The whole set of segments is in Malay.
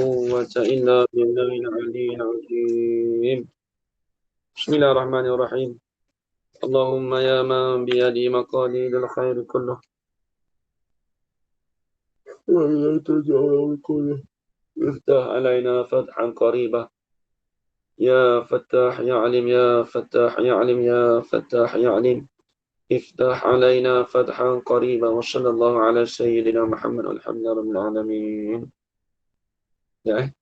قوة إلا بالله العلي العظيم. بسم الله الرحمن الرحيم. اللهم يا من بيده مقاليد الخير كله وإليك الجواب كله، افتح علينا فتحا قريبا. يا فتاح يا عليم، يا فتاح يا عليم، يا فتاح يا عليم، افتح علينا فتحا قريبا. وصلى الله على سيدنا محمد والحمد لله رب العالمين. Ya,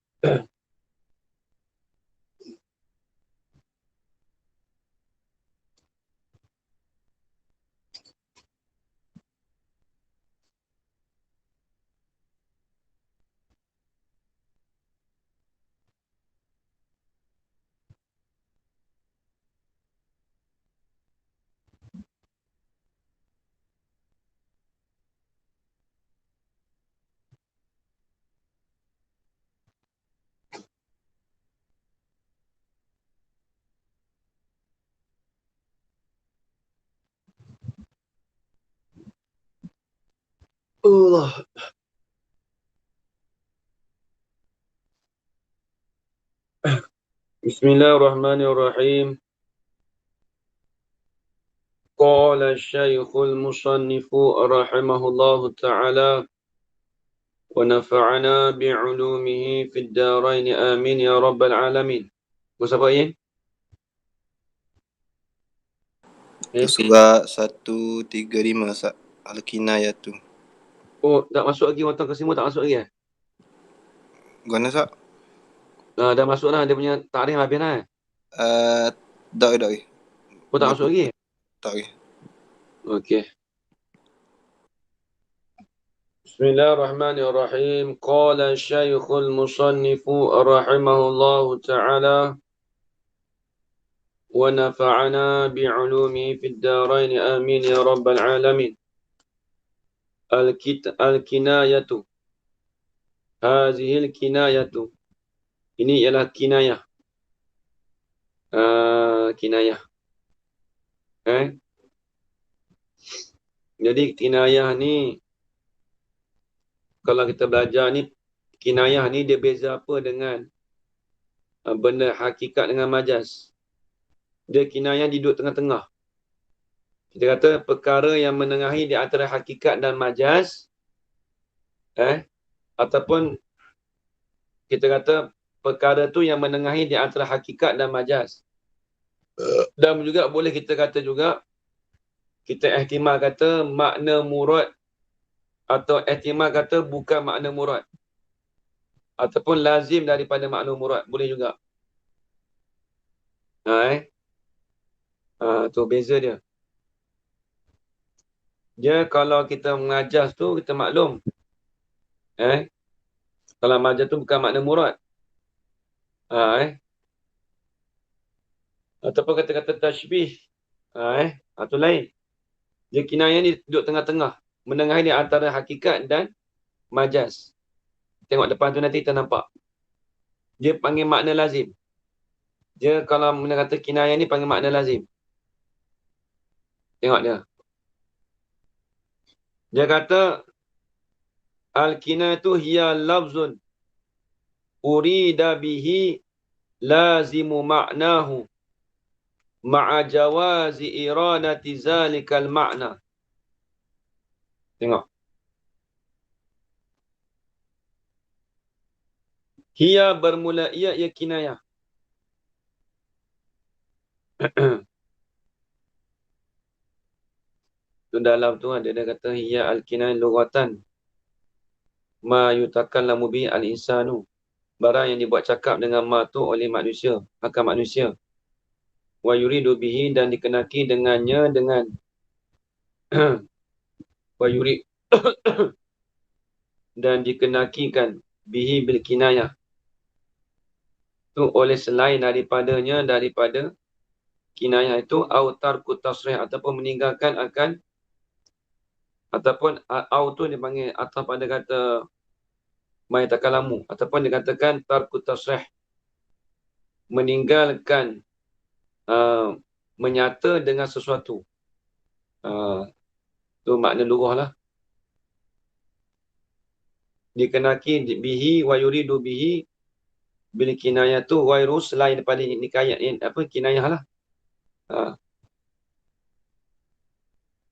Allah. Bismillahirrahmanirrahim. Qala Syekhul Musannifu rahimahullahu ta'ala wa nafa'ana bi'ulumihi fid darain amin ya rabbal alamin. Siapa ini? Surah 135 Al-Kinayah tu. Oh, tak masuk lagi waktu ke semua, tak masuk lagi Gana Sak? Dah masuk dah, dia punya tarikh habis dah. Tak. Oh, tak masuk lagi? Tak. Okey. Bismillahirrahmanirrahim. Qala Syekhul Musannifu rahimahullahu ta'ala wa nafa'ana bi'ulumihi fid darain amin ya rabbal alamin. Al-kinayatu. Hazihil kinayatu. Ini ialah kinayah. Kinayah. Jadi kinayah ni, kalau kita belajar ni, kinayah ni dia beza apa dengan benda hakikat dengan majaz. Dia kinayah di duduk tengah-tengah. Kita kata perkara yang menengahi di antara hakikat dan majaz, ataupun kita kata perkara tu yang menengahi di antara hakikat dan majaz. Dan juga boleh kita kata juga, kita ihtimal kata makna murad, atau ihtimal kata bukan makna murad, ataupun lazim daripada makna murad. Boleh juga. Tu beza dia. Dia kalau kita mengajas tu, kita maklum. Kalau majaz tu bukan makna murad. Ataupun kata-kata tashbih. Tu lain. Dia kinayah ni duduk tengah-tengah. Menengahi di antara hakikat dan majaz. Tengok depan tu nanti kita nampak. Dia panggil makna lazim. Dia kalau kata kinayah ni panggil makna lazim. Tengok dia. Dia kata al-kinayah tu hiya lafzun urida bihi lazimu ma'nahu ma'a jawazi iradati zalikal ma'na. Tengok. Hiya bermula ia kinayah. Tu dalam tu dia kata hiya al-kinayah lughatan ma yutakallamu bi al-insanu. Barang yang dibuat cakap dengan ma tu oleh manusia, akan manusia. Wa yuridu bihi, dan dikenaki dengannya dengan wa yurid dan dikenakikan bihi bil kinayah tu oleh selain daripadanya, daripada kinayah itu autar kutasrih, ataupun meninggalkan akan, ataupun au tu dipanggil atau pada kata mai takalamu, ataupun dikatakan tarku tasrih, meninggalkan menyata dengan sesuatu. Tu makna lughah lah. dikenaki bihi wa yuridu bihi bil kinayatu ghairu selain daripada nikayat apa kinayah lah.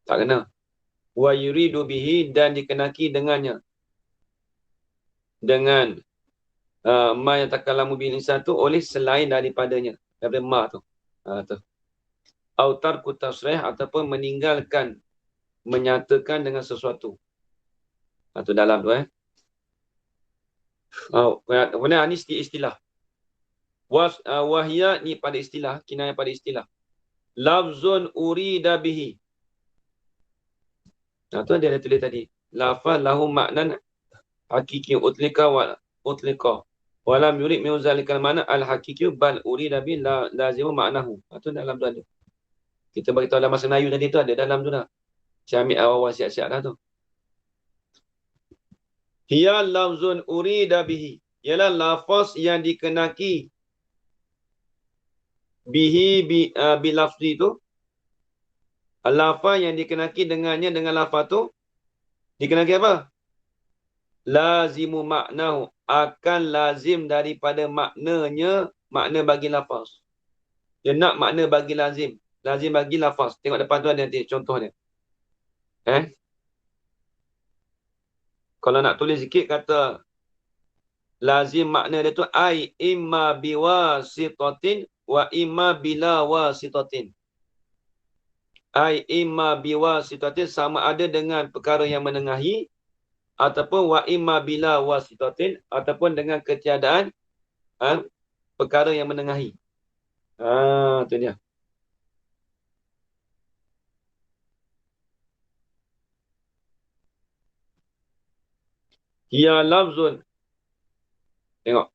Tak kena. Wa yuridu bihi dan dikenaki dengannya. Dengan ma yang takallamu bil insan tu oleh selain daripadanya. Daripada ma tu. Tu. Autar kutasrih ataupun meninggalkan menyatakan dengan sesuatu. Tu dalam tu kemudian ni istilah. Wahya ni pada istilah, kinayah pada istilah. Lafzun urida bihi. Tu dia tulis tadi. Lafaz lahu maknan hakiki utlika wa utlika. Walam yurid min zalikal mana al hakiki bal urida bi lazimu maknahu. Tu dalam tu ada. Kita bagi tahu dalam masa Melayu tadi tu ada dalam tu dah. Saya ambil awal siap-siap dah tu. Hiya lafzun urida bihi. Ialah lafaz yang dikenaki bihi bi lafzi tu. Lafaz yang dikenaki dengannya dengan lafaz tu dikenaki apa? Lazimu maknahu, akan lazim daripada maknanya, makna bagi lafaz. Dia nak makna bagi lazim. Lazim bagi lafaz. Tengok depan tu ada nanti contoh dia. Kalau nak tulis sikit kata lazim makna dia tu ai imma biwasitatin wa imma bila wasitatin. Ai imma biwasitatin sama ada dengan perkara yang menengahi ataupun wa imma bila wasitatin ataupun dengan ketiadaan perkara yang menengahi. Tu dia. Hiya lafzun. Tengok.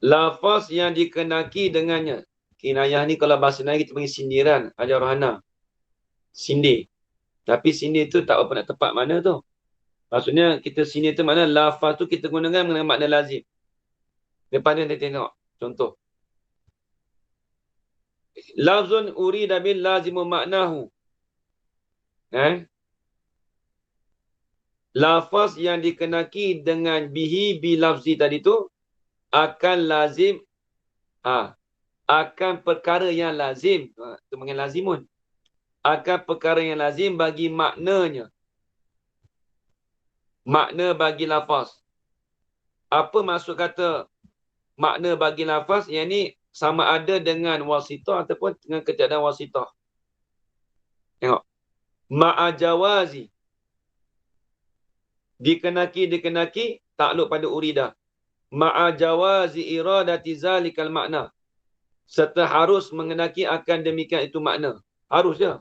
Lafaz yang dikenaki dengannya. Kinayah ni kalau bahasa Melayu kita panggil sindiran. Ada rohana. Sindir. Tapi sindir tu tak apa nak tepat mana tu. Maksudnya kita sindir tu makna lafaz tu kita gunakan dengan makna lazim. Depan dia tengok. Contoh. Lafzun urida bil lazimu maknahu. Lafaz yang dikenaki dengan bihi bi lafzi tadi tu akan lazim akan perkara yang lazim. Itu mengenai lazimun. Akan perkara yang lazim bagi maknanya. Makna bagi lafaz. Apa maksud kata makna bagi lafaz? Yang ni sama ada dengan wasitah ataupun dengan ketiadaan wasitah. Tengok. Ma'ajawazi. Dikenaki takluk pada uridah. Ma'ajawazi iradati zalikal makna. Serta harus mengenaki akan demikian itu makna. Harus je.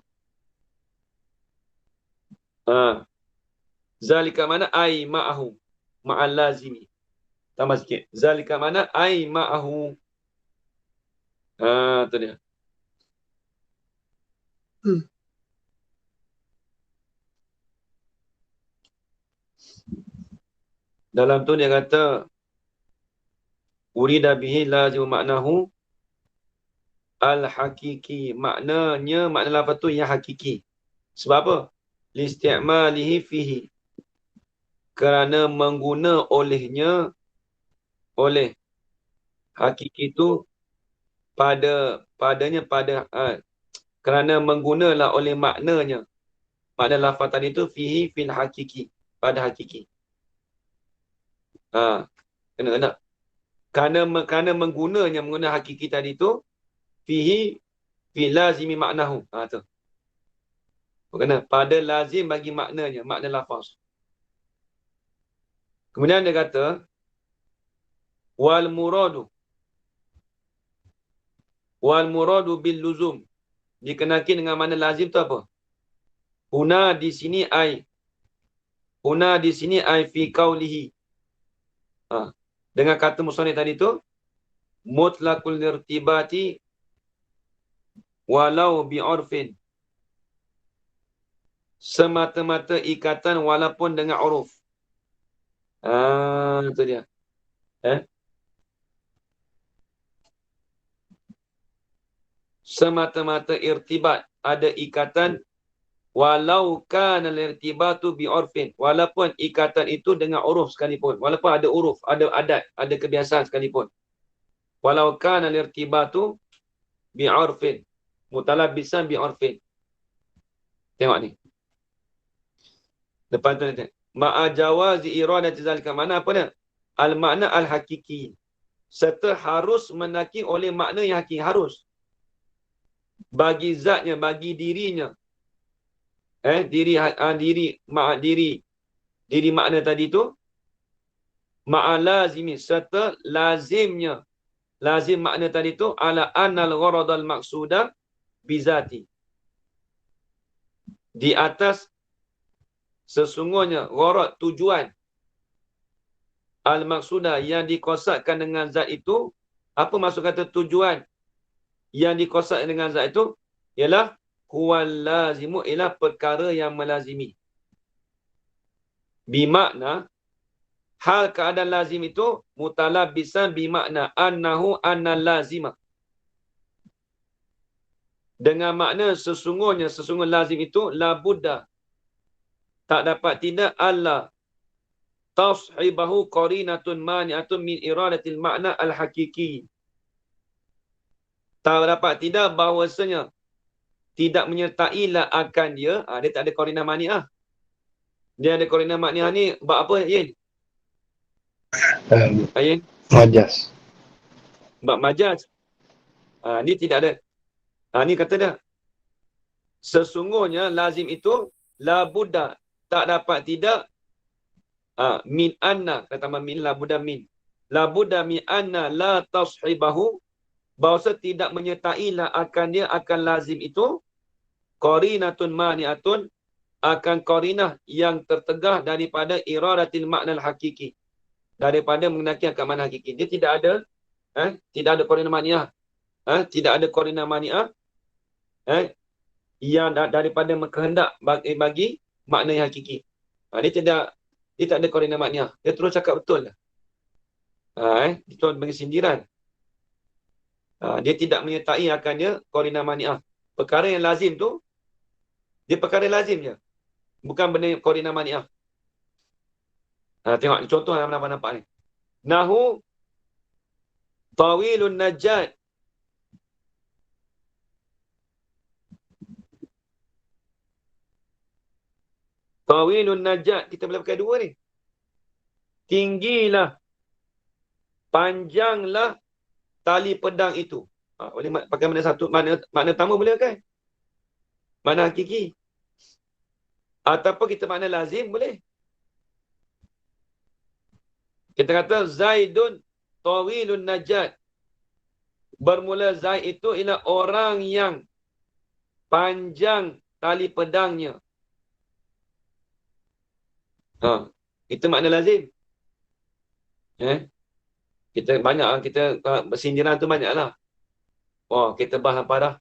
Zalika mana ai ma'ahu. Ma'al lazimi. Tambah sikit. Zalika mana ai ma'ahu. Tu dia. Dalam tu dia kata urida bihi lazim maknahu al-hakiki. Maknanya, makna lafaz tu yang hakiki. Sebab apa? Listi'malihi fihi. Kerana mengguna oleh hakiki tu padanya kerana menggunalah oleh maknanya. Makna lafaz tadi tu fihi fil hakiki. Pada hakiki. Kena. Kerana menggunakan hakiki tadi tu fihi fi lazimi maknahu. Tu. Kena. Pada lazim bagi maknanya, makna lafaz. Kemudian dia kata wal muradu bil luzum. Dikenaki dengan makna lazim tu apa? Huna di sini ai fi qaulihi. Dengan kata musannif tadi tu mutlaqul irtibati walau bi'urfin. Semata-mata ikatan walaupun dengan uruf. Itu dia. Semata-mata irtibat, ada ikatan Walau kana al-irtibatu bi'urfin. Walaupun ikatan itu dengan uruf sekalipun. Walaupun ada uruf, ada adat, ada kebiasaan sekalipun. Walau kana al-irtibatu bi'urfin. Mutalabbisan bi'urfin. Tengok ni. Lepas tu nanti. Ma'a jawazi iradati zalika. Mana apa dia? Al-makna al-hakiki. Serta harus menaki oleh makna yang hakiki. Harus. Bagi zatnya, bagi dirinya. Diri makna tadi tu. Ma'a lazimi. Serta lazimnya. Lazim makna tadi tu. Ala annal gharadal maqsudah bizati. Di atas sesungguhnya gharad, tujuan al-maqsudah yang dikosadkan dengan zat itu. Apa maksud kata tujuan yang dikosadkan dengan zat itu? Ialah huwal lazimu, ialah perkara yang melazimi. Bimakna hal keadaan lazim itu mutalabbisan bimakna annahu annal lazima. Dengan makna sesungguhnya lazim itu la buddha, tak dapat tidak Allah tashibahu qarinatun mani'atun min iradatil makna al-hakiki. Tak dapat tidak bahawasanya tidak menyertailah akan dia. Dia tak ada qarinah mani'ah. Dia ada qarinah mani'ah ni bab apa, Yin? Yin? Majas. Bab majaz. Ni tidak ada. Ni kata dia. Sesungguhnya lazim itu la buddha, tak dapat tidak min anna, kata min, la buddha min. La buddha min anna la tashibahu, bahawa tidak menyertailah akan dia, akan lazim itu qarinatun mani'atun, akan qarinah yang tertegah daripada iradatil makna al-hakiki, daripada mengenaki akan makna hakiki. Dia tidak ada tidak ada qarinah mani'ah. Tidak ada qarinah mani'ah yang daripada kehendak bagi makna yang hakiki. Dia tak ada qarinah mani'ah. Dia terus cakap betul lah. Itu bagi sindiran. Dia tidak menyertai akan dia qarinah mani'ah. Perkara yang lazim tu, dia perkara lazim je. Bukan benda qarinah mani'ah. Tengok contoh yang nampak ni. Nahu tawilun najat. Tawilun najat. Kita boleh pakai dua ni. Tinggilah, panjanglah tali pedang itu. Boleh pakai mana satu, makna pertama boleh pakai. Makna hakiki. Ataupun kita makna lazim boleh. Kita kata Zaidun tawilun najat. Bermula Zaid itu ialah orang yang panjang tali pedangnya. Itu makna lazim. Kita banyak, kita bersindiran tu banyak lah. Kita bah apa dah?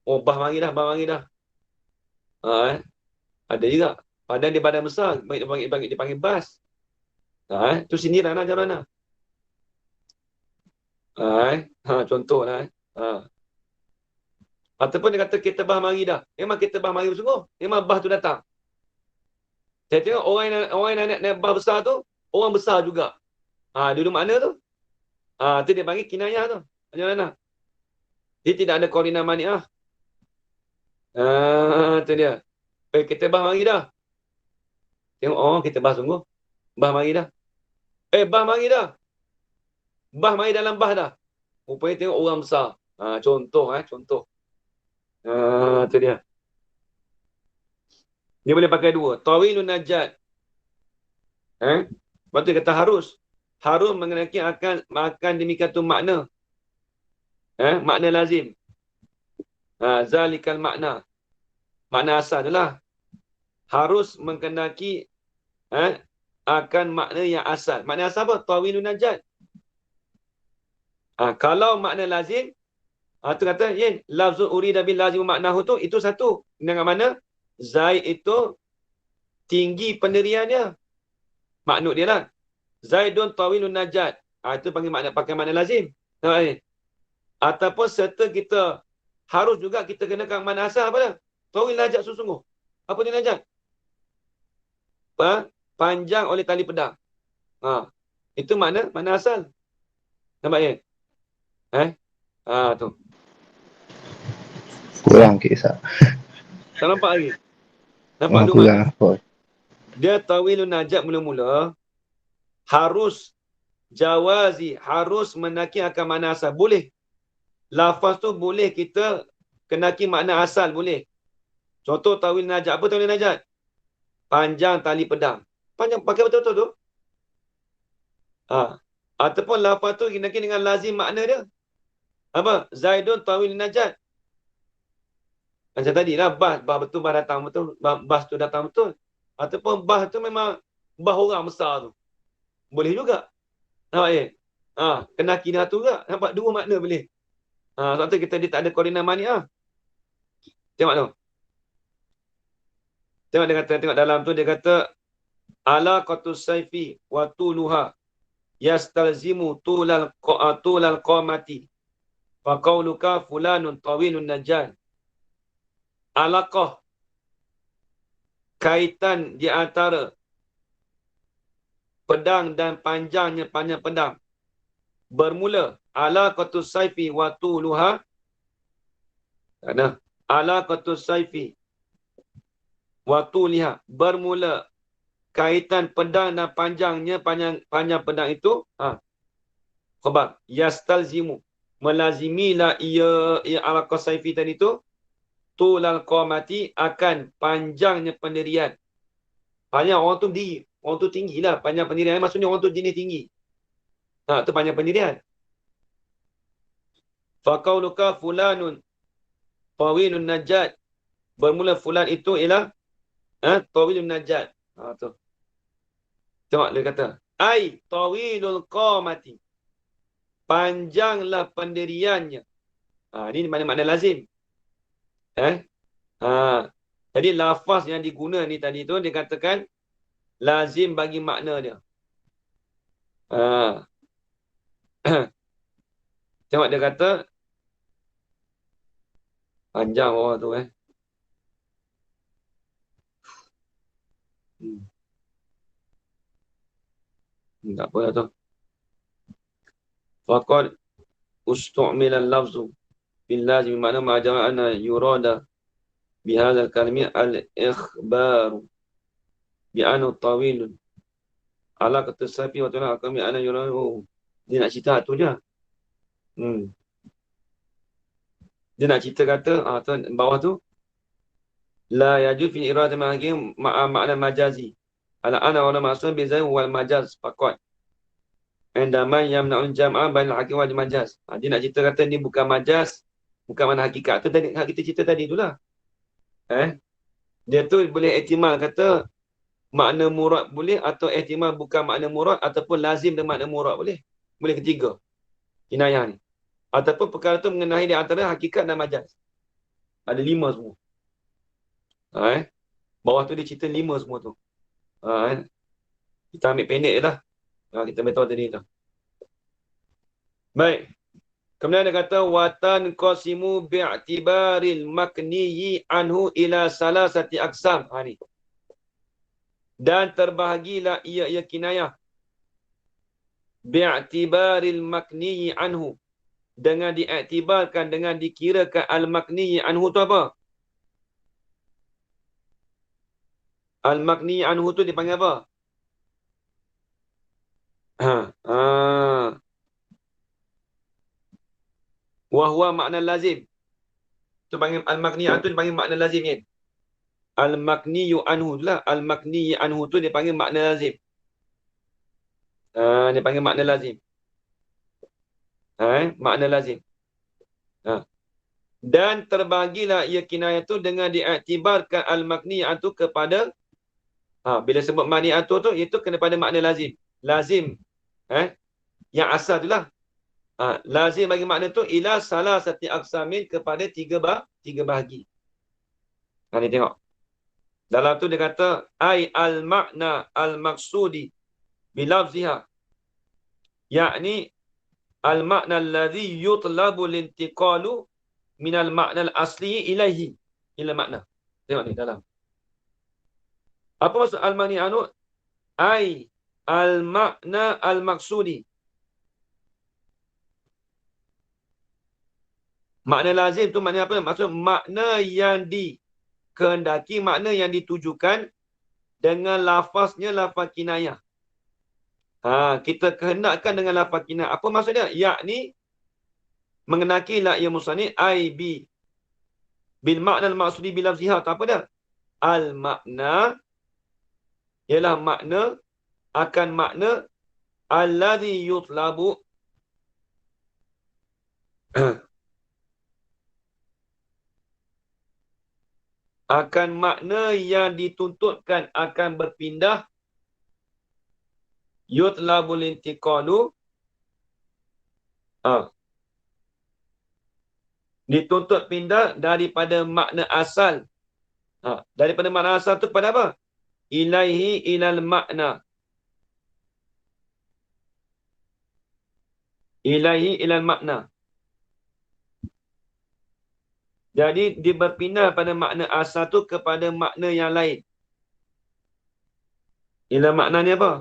Bah mari dah. Ada juga. Padahal dia badan besar, dipanggil bas. Tu sindiran lah macam mana. Contoh lah. Ataupun dia kata kita bah mari dah. Memang kita bah mari bersungguh. Memang bah tu datang. Saya tengok orang yang naik bah besar tu, orang besar juga. Dulu makna tu. Tu dia panggil kinayah tu. Macam mana? Dia tidak ada qarinah mani'ah. Tu dia. Kita bah mari dah. Tengok, kita bah sungguh. Bah mari dah. Bah mari dah. Bah mari dalam bah dah. Rupanya tengok orang besar. Contoh. Tu dia. Dia boleh pakai dua. Tawilun najat. Lepas tu kata harus. Harus mengenaki akan demikian tu makna. Makna lazim. Zalikal makna. Makna asal adalah harus mengenaki akan makna yang asal. Makna asal apa? Tawilun najat. Kalau makna lazim, tu kata, lafzul urida bil lazim maknahu tu, itu satu. Dengan mana? Zaid itu tinggi pendiriannya. Maknuk dia lah. Zaidun tawilun najat. Itu pakai makna lazim. Ataupun serta kita harus juga kita kenakan makna asal apa dah? Tawil najat sesungguh. Apa dia najat? Panjang oleh tali pedang. Itu mana asal. Nampak ya? Tu. Kurang kisah. Tak nampak lagi? Nampak dua Kurang makna. apa? Dia tawilun najat mula-mula harus jawazi, harus menaki akan makna asal. Boleh. Lafaz tu boleh kita kenaki makna asal, boleh. Contoh tawil najat. Apa tawil najat? Panjang tali pedang. Panjang, pakai betul-betul tu. Ataupun lafaz tu kenaki dengan lazim makna dia. Apa? Zaidun tawil najat. Macam tadi lah, bas betul, bas datang betul. Bas tu datang betul. Ataupun bas tu memang bas orang besar tu. Boleh juga. Nampak ya? Kenaki dah tu juga. Nampak dua makna boleh. Sebab tu dia tak ada koordinat manik. Tengok tu. Tengok dalam tu dia kata ala qatus saifi wa tuluha yastalzimu tulal qamati fa qauluka fulanun tawilun najal. Alaqah, kaitan di antara pedang dan panjang pedang. Bermula ala qatus saifi wa tuluha. Ala qatus saifi wa tuliha. Bermula kaitan pedang dan panjang pedang itu. Khabar. Yastalzimu. Melazimilah ia ala qatus saifi tadi itu. Tulal qamati, akan panjangnya pendirian. Hanya orang tu berdiri. Orang tu tinggi lah. Panjang pendirian. Maksudnya orang tu jenis tinggi. Tu panjang pendirian. Faqauluka fulanun tawilun najat. Bermula fulan itu ialah tawilun najat. Tu. Tengok dia kata. Ai tawilul qamati. Panjanglah pendiriannya. Ini makna lazim. Jadi lafaz yang diguna ni tadi tu dia katakan lazim bagi makna dia. Tengok dia kata panjang bawah tu tak apa lah tu. Faqad ustu'mila al-lafzu bil lazim, makna ma'ajara anna yurada bihadha al-kalimi al-ikhbaru bi'anu tawilun ala katasafi wa ta'ala akami anna yurada. Dia nak cerita tu je. Dia nak cerita kata bawah tu la yaju fi irada mahkim makna majazi ala ana wala maksud bizai wal majaz faqat indaman yamna'un jam'a bainal hakim wal majaz. Dia nak cerita kata ni bukan majaz, bukan makna hakikat. Tu tadi kita cerita tadi itulah. Dia tu boleh ihtimal kata makna murad boleh, atau ihtimal bukan makna murad, ataupun lazim dengan makna murad boleh. Boleh ketiga. Kinayah ni. Ataupun perkara tu mengenai di antara hakikat dan majaz. Ada 5 semua. Bawah tu dia cerita 5 semua tu. Kita ambil pendek je lah. Kita beritahu tadi tu. Baik. Kemudian dia kata watan qasimu bi'tibaril makniyi anhu ila salasati aqsam. Ni. Dan terbahagilah ia kinayah bi'tibaril makniyi anhu, dengan diiktibarkan, dengan dikirakan al-makniyi anhu tu apa? Al-makniyi anhu tu dipanggil apa? Wahwa makna lazim. Tu panggil al-makniyi anhu tu dipanggil makna lazim ni. Al-makniyu anhu tu lah. Al-makniyi anhu tu dipanggil makna lazim. Dia panggil makna lazim. Makna lazim. Dan terbahagilah ia kinayah tu dengan diiktibarkan al-makniyi anhu kepada bila sebut makni anhu tu, itu kena pada makna lazim. Lazim. Yang asal tu lah. Lazim bagi makna tu ila salah sati aqsamin, kepada tiga bahagi. Ni tengok. Dalam tu dia kata ai al-makna al-maqsudi bilafziha, yakni al-makna alladhi yutlabu lintiqalu minal makna al-asli ilaihi ila makna. Tengok ni dalam. Apa maksud al-mani anu? Ai al-makna al-maksudi. Makna lazim tu makna apa? Maksud makna yang dikehendaki, makna yang ditujukan dengan lafaznya lafaz kinayah. Kita kehendakkan dengan lafaz kinayah. Apa maksudnya? Yakni mengenaki la ya musani ai bil makna al-maksudi bil lafziha. Tak apa dah. Al-makna ialah makna akan makna alladhi yutlabu akan makna yang dituntutkan akan berpindah yutlabul intiqalu dituntut pindah daripada makna asal. Daripada makna asal tu pada apa? Ilaihi ilal makna. Ilaihi ilal makna. Jadi dia berpindah pada makna asal tu kepada makna yang lain. Ila makna ni apa?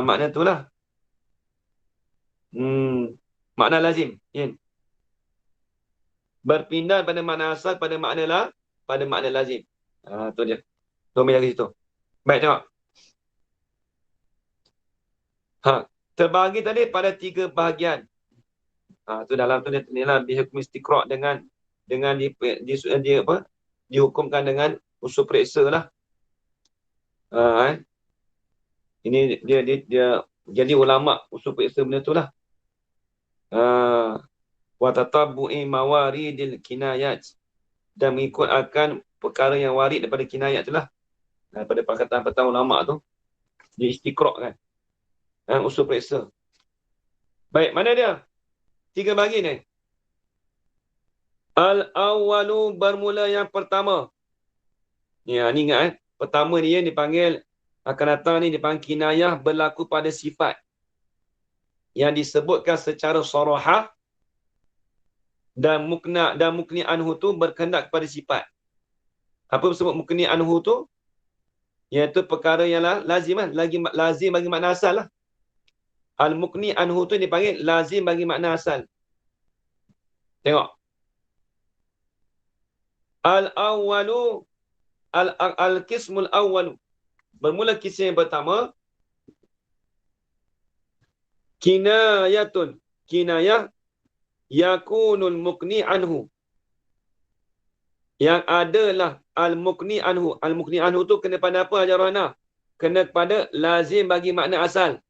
Makna tu lah. Makna lazim. Berpindah pada makna asal pada makna pada makna lazim. Tu dia. Tu dari situ. Baik, tengok. Terbahagi tadi pada 3 bahagian. Tu dalam tu dia lah dihukum istiqra' dengan dia apa? Dihukumkan dengan usul periksa lah. Ini dia jadi ulama usul periksa benda tu lah. Wa tatabbu'i mawaridil kinayat, dan mengikut akan perkara yang warid daripada kinayat tu lah. Daripada perkataan petang ulama tu dia istiqra' kan. Usul periksa. Baik, mana dia? 3 bagi ni. Al-awwalu, bermula yang pertama. Ni ingat pertama ni dipanggil, akan datang ni dipanggil kinayah berlaku pada sifat yang disebutkan secara sarahah, dan mukni anhu tu berkehendak kepada sifat. Apa disebut mukni anhu tu? Iaitu perkara yang lazim lah. Lazim bagi makna asal lah. Al-mukni anhu tu dipanggil lazim bagi makna asal. Tengok. Al-awwalu, al-qismul awwalu. Bermula kisah yang pertama. Kinayatun. Kinayah yakunul mukni anhu. Yang adalah al-mukni anhu. Al-mukni anhu tu kena pada apa, Hajar Rohana? Kena kepada lazim bagi makna asal.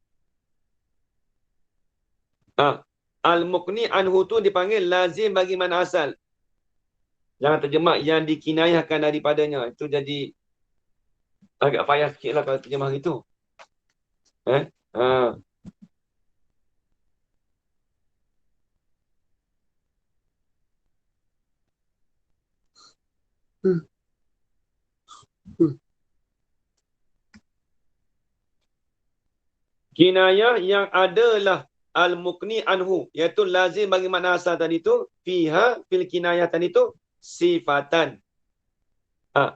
Al-mukni anhu tu dipanggil lazim bagi makna asal. Jangan terjemah yang dikinayahkan daripadanya. Itu jadi agak payah sikit lah kalau terjemah gitu. Kinayah yang adalah al-mukni anhu, iaitu lazim bagi makna asal tadi tu, fiha fil kinayah tadi tu sifatan.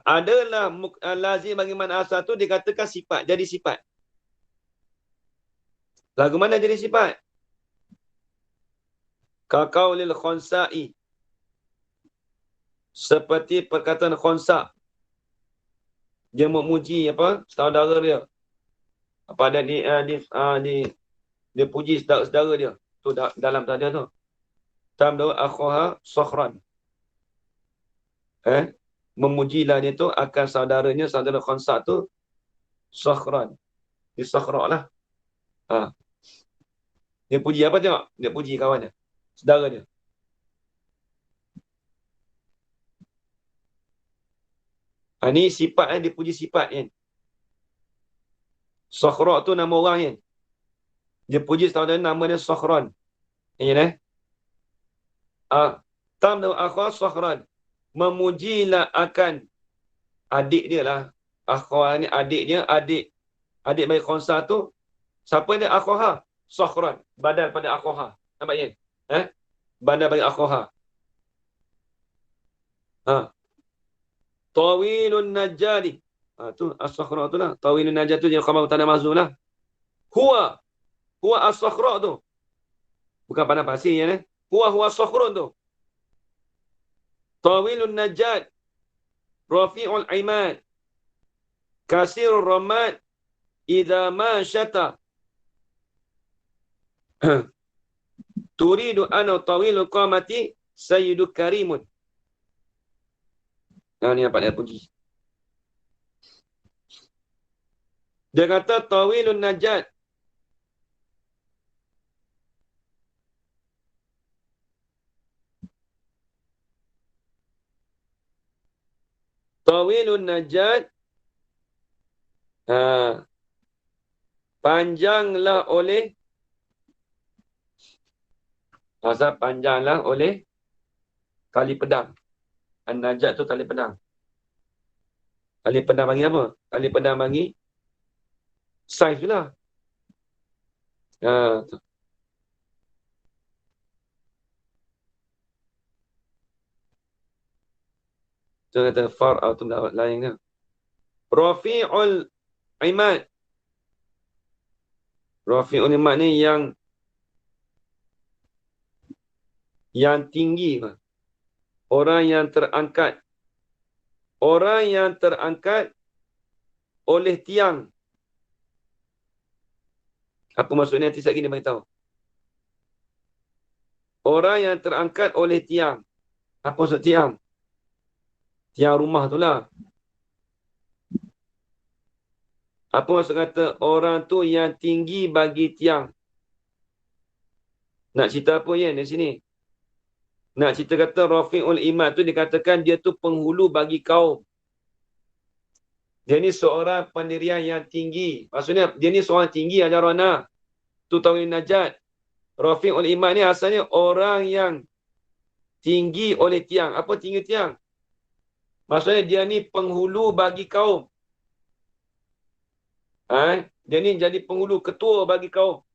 Adalah lazim bagi makna asal tu dikatakan sifat, jadi sifat. Lagu mana jadi sifat? Kaqaulil khonsa'i, seperti perkataan khonsa. Dia memuji apa? Saudara dia. Pada dia puji saudara dia. Tu dalam tadi tu. Tamdu akhaha sakhran. Memujilah dia tu akan saudaranya, saudara khonsa tu sakhran. Dia sakhra lah. Dia puji apa tengok? Dia puji kawan dia. Saudara dia. Ni sifat dia puji sifat kan. Sakhra tu nama orang kan. Dia puji saudara nama dia Sakhran. Tamdu akha sakhran. Memujilah akan adik dia lah. Akhwa ni adik dia, adik bagi khonsa tu. Siapa dia? Akhaha sakhran. Badal pada akhaha. Nampak kan? Badal bagi akhaha. Tawilun najjari. Tu as-sakhra tu lah. Tawilun najjari tu yang khabar tanda mahzuf lah. Huwa as-sakhra tu. Bukan padang pasir ya, ni. Huwa as-sakhra tu. Tawilun najjad. Rafi'ul imad. Kasirul ramad. Idza ma syata. Turidu ana tawilul qamati sayyidul karimun. Ni dapat dia puji. Dia kata tawilun najat. Tawilun najat. Panjanglah oleh. Panjanglah oleh tali pedang. An-najat tu tali pedang. Tali pedang bagi apa? Tali pedang bagi saiz tu lah. Tu. Tu kata far'a tu lain kan. Rafi'ul imad. Rafi'ul imad ni yang tinggi. Orang yang terangkat. Orang yang terangkat oleh tiang. Apa maksudnya? Nanti sekejap ni beritahu. Orang yang terangkat oleh tiang. Apa maksud tiang? Tiang rumah tu lah. Apa maksud kata orang tu yang tinggi bagi tiang? Nak cerita apa ya di sini? Nak cerita kata Rafi'ul Imad tu dikatakan dia tu penghulu bagi kaum. Dia ni seorang pendirian yang tinggi. Maksudnya dia ni seorang tinggi ajarana. Tu Tawil Najat. Rafi'ul Imad ni asalnya orang yang tinggi oleh tiang. Apa tinggi tiang? Maksudnya dia ni penghulu bagi kaum. Dia ni jadi penghulu, ketua bagi kaum.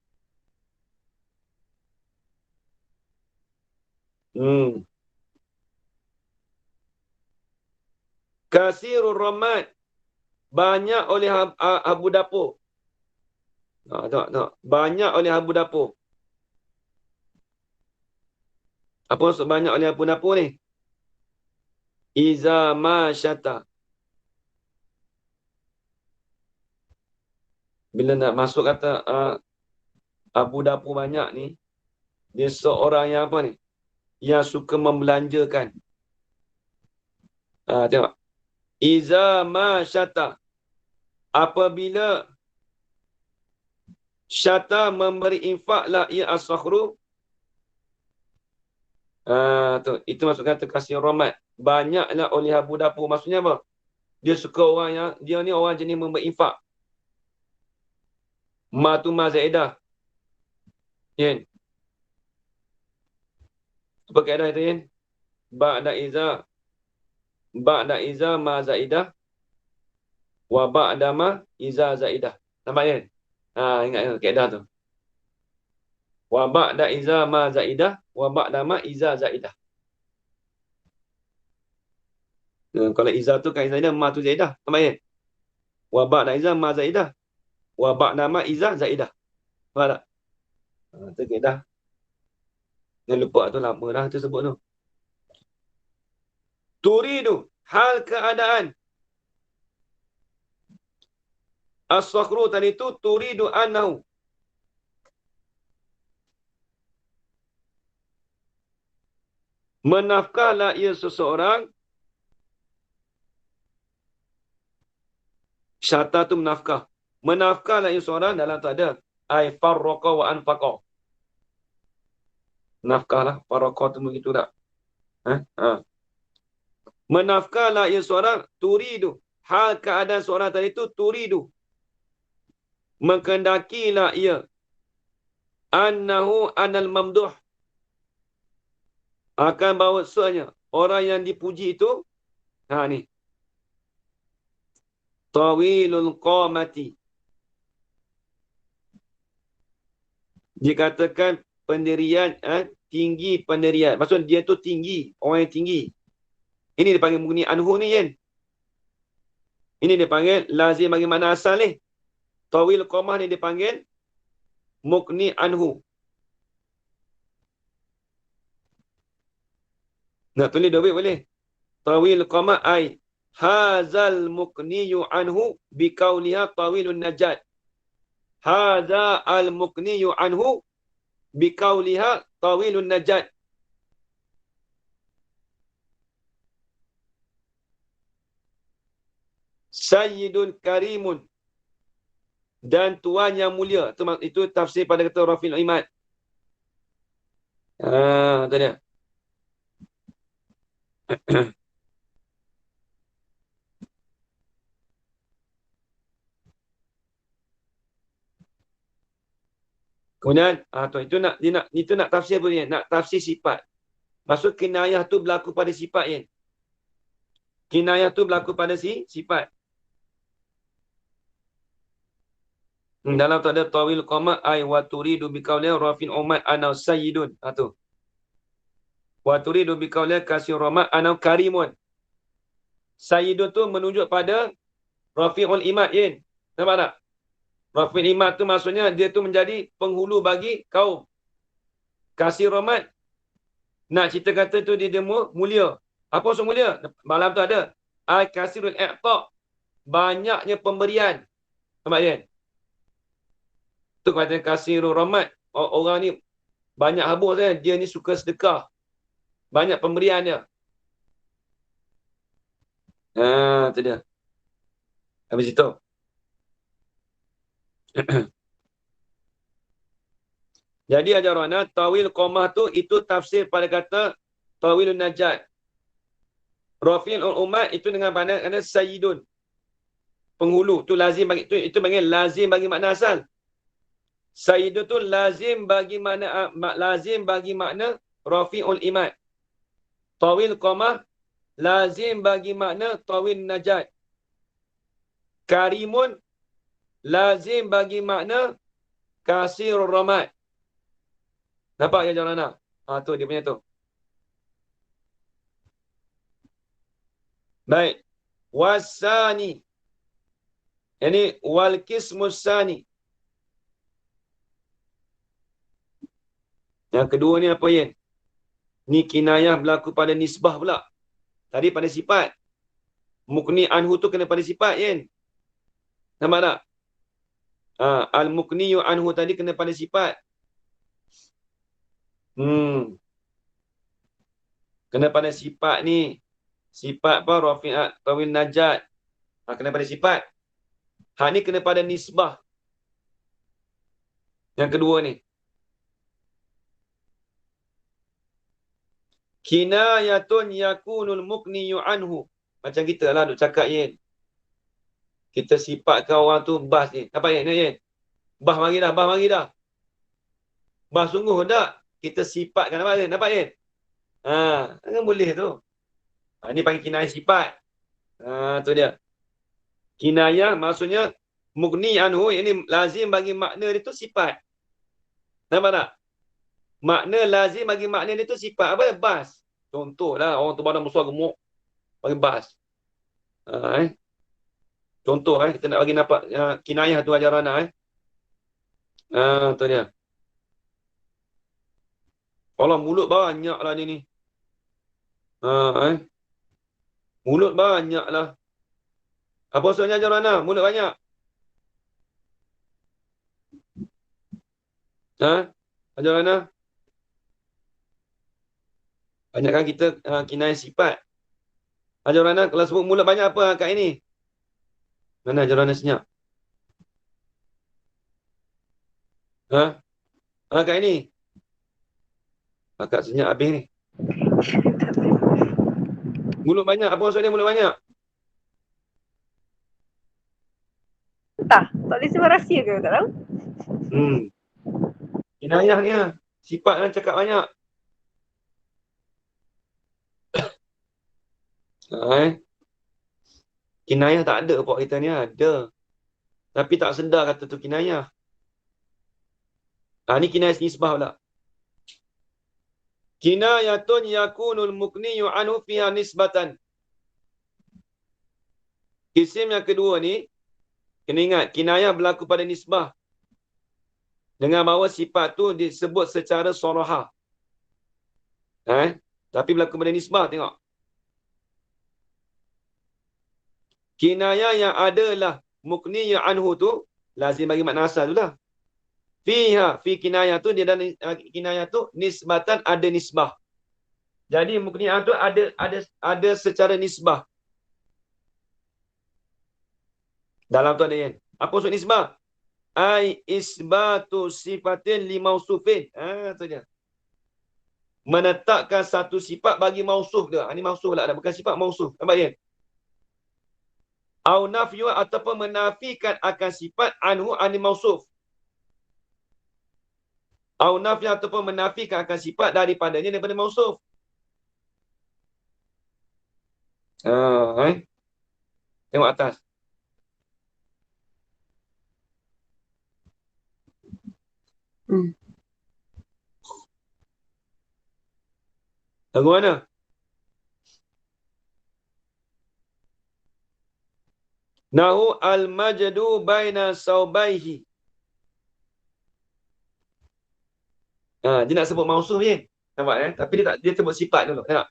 Kasirul ramad. Banyak oleh abu dapur. Tak. Banyak oleh abu dapur. Apa maksud banyak oleh abu dapur ni? Iza ma syata. Bila nak masuk kata abu dapur banyak ni, dia seorang yang apa ni? Yang suka membelanjakan. Tengok. Iza ma syata. Apabila syata memberi infaklah ia as-sakhru. Itu maksud kata kasih rahmat. Banyaklah oleh abu dapur. Maksudnya apa? Dia suka orang yang, dia ni orang jenis memberi infak. Ma tu ma zaidah. Yen. Apa kaedah itu, Yen? Ba'da iza ma zaidah. Wa ba'da ma iza zaidah. Nampak, Yen? Ingat kaedah tu. Wa ba'da iza ma zaidah. Wa ba'da ma iza zaidah. Kalau iza tu kan zaidah, ma tu zaidah. Nampak, Yen? Wa ba'da iza ma zaidah. Wa ba'da ma iza zaidah. Faham tak? Itu kaedah. Yang lupa tu lama dah tu sebut tu. Turidu. Hal keadaan. As-sakhru tadi tu turidu annahu. Menafkahlah ia seseorang. Syata tu menafkah. Menafkahlah ia seseorang dalam tak ada. Ay farraqa wa anfaqa. Nafkah lah. Farraqa tu begitu tak? Menafkahlah ia seorang. Turidu. Hal keadaan seorang tadi tu turidu. Mengendakilah ia. Annahu anal mamduh. Akan bahawasanya orang yang dipuji itu ni tawilul qamati, dikatakan pendirian tinggi pendirian. Maksud dia tu tinggi, orang yang tinggi. Ini dipanggil mugni anhu ni, Yen. Ini dipanggil lazim bagi makna asal ni. Tawil qamah ni dipanggil mukni anhu. Nak tulis dua boleh. Tawil qamah ai hazal mukniyu anhu biqauliha tawilun najat. Hadza al mukniyu anhu biqauliha tawilun najat. Sayyidun karimun, dan tuan yang mulia. Itu tafsir pada kata Rafil Imad. Tu dia. Kemudian itu nak tafsir apa ni? Nak tafsir sifat. Maksud kinayah tu berlaku pada sifat kan. Kinayah tu berlaku pada sifat. Dalam tu ada tawil qamah ai wa turidu biqaulihi rafin ummat ana sayyidun. Tu. Wa turidu biqaulihi kasir rahmat ana karimun. Sayyidun tu menunjuk pada rafi'ul imad kan. Nampak tak? Rafi'ul imad tu maksudnya dia tu menjadi penghulu bagi kaum. Kasir rahmat. Nak cerita kata tu dia mulia. Apa maksud mulia? Malam tu ada ai kasirul i'ta. Banyaknya pemberian. Nampak kan? Tu kata kasirul rahmat. Orang ni banyak habis kan. Dia ni suka sedekah. Banyak pemberian dia. Tu dia. Habis itu. Jadi ajaran tawil qamah tu itu tafsir pada kata tawilun najat. Rafi'ul ummat itu dengan makna sayyidun. Penghulu tu lazim bagi itu panggil lazim bagi makna asal. Sayyidun tu lazim bagi makna rafi'ul imad. Tawil qamah lazim bagi makna tawil najat. Karimun lazim bagi makna kasirur rahmat. Nampak ya jalan nak? Tu dia punya tu. Baik. Wasani. Ini wal qismus sani. Yang kedua ni apa ya? Ni kinayah berlaku pada nisbah pula. Tadi pada sifat. Mukni anhu tu kena pada sifat kan? Nampak tak? Al-mukniyu anhu tadi kena pada sifat. Kena pada sifat ni. Sifat apa? Rafi'at, tawil najat. Kena pada sifat. Ni kena pada nisbah. Yang kedua ni. Kinayatun yakunul mukniyu anhu. Macam kita lah duk cakap Yen. Kita sifatkan orang tu bas ni. Apa Yen? Bah mari dah. Bah sungguh tak? Kita sifatkan apa Yen? Nampak Yen? Kan boleh tu. Ni panggil kinayah sifat. Tu dia. Kinayah maksudnya mukni anhu. Ini lazim bagi makna dia tu sifat. Nampak tak? Makna lazim bagi makna dia tu sifat. Apa? Bas. Contohlah orang tu badan besar gemuk. Bagi bas. Contoh kita nak bagi nampak kinayah tu ajaran tu dia. Allah mulut banyak lah dia ni. Mulut banyak lah. Apa maksudnya ajaran mulut banyak? Ajaran banyak kan kita kinayah sifat. Ajaran kalau sebut mulut banyak apa kat ini? Mana ajaran senyap? Kat ini? Kat senyap habis ni. Mulut banyak. Apa maksudnya mulut banyak? Tak boleh sebut rahsia ke? Tak tahu. Kinayah ni sifat dan cakap banyak. Kinayah tak ada pok kita ni ada. Tapi tak sedar kata tu kinayah. Ni kinayah nisbah pula. Kinayatun yakunul mukniyu anhu fiha nisbatan. Isim yang kedua ni, kena ingat, kinayah berlaku pada nisbah. Dengan bahawa sifat tu disebut secara soroha. Tapi berlaku pada nisbah, tengok. Kinayah yang adalah mukni anhu tu, lazim bagi makna asal tu lah. Fi kinayah tu, dia dalam kinayah tu, nisbatan ada nisbah. Jadi mukni anhu tu ada secara nisbah. Dalam tu ada yang. Apa maksud nisbah? Ai isbatu sifatin li mausufin. Tu dia. Menetapkan satu sifat bagi mausuf dia. Ini mausuf lah, bukan sifat mausuf. Nampak dia? Au nafyu ataupun menafikan akan sifat anhu ani mausuf. Au nafyu ataupun menafikan akan sifat daripadanya daripada mausuf. Tengok atas. Lagu mana? Nahu al-majdu baina saubaihi. Dia nak sebut mausuf je. Nampak Tapi dia sebut sifat dulu. Tengok.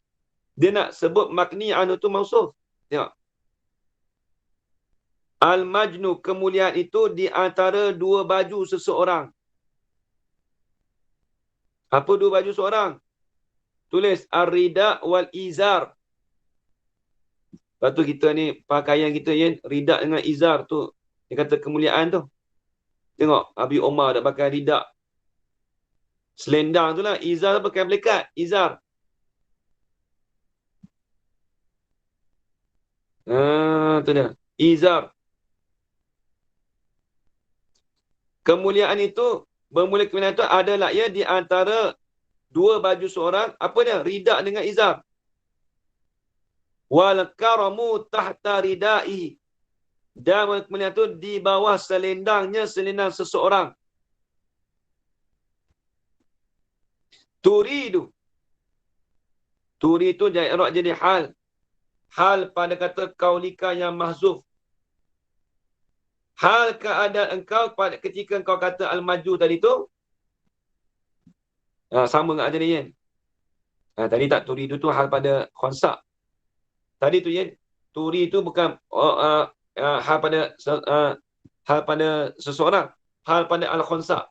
Dia nak sebut makni anu tu mausuf. Tengok. Al-majnu, kemuliaan itu di antara dua baju seseorang. Apa dua baju seorang? Tulis ar-rida wal izar. Lepas tu kita ni, pakaian kita ni, rida dengan izar tu, dia kata kemuliaan tu. Tengok, Abi Omar dah pakai rida. Selendang tu lah, izar pakai melekat, izar. Tu dia, izar. Kemuliaan itu, bermula kemuliaan itu adalah ia di antara dua baju seorang, apa dia? Rida dengan izar. Wal karamu tahta ridai. Dan kemuliaan itu di bawah selendang seseorang. Turidu. Turi itu jadi hal. Hal pada kata kaulika yang mahzuf. Hal keadaan engkau pada ketika engkau kata al-maju tadi tu. Sama dengan ajar ni. Tadi tak turidu tu hal pada khonsa. Tadi tu turi itu bukan hal pada seseorang, hal pada al-khonsa.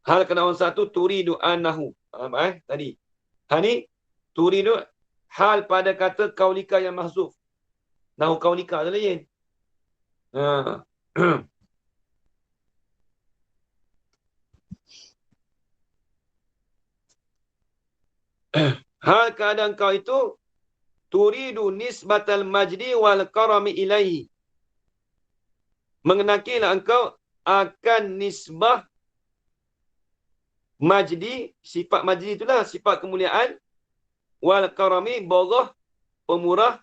Hal kena khonsa tu turidu annahu. Tadi. Ni turidu hal pada kata kaulika yang mahzuf. Nahu kaulika tu lah Hal keadaan kau itu turidu nisbatal majdi wal karami ilaihi. Mengenakilah engkau akan nisbah majdi, sifat majdi itulah sifat kemuliaan, wal karami, bogah, pemurah,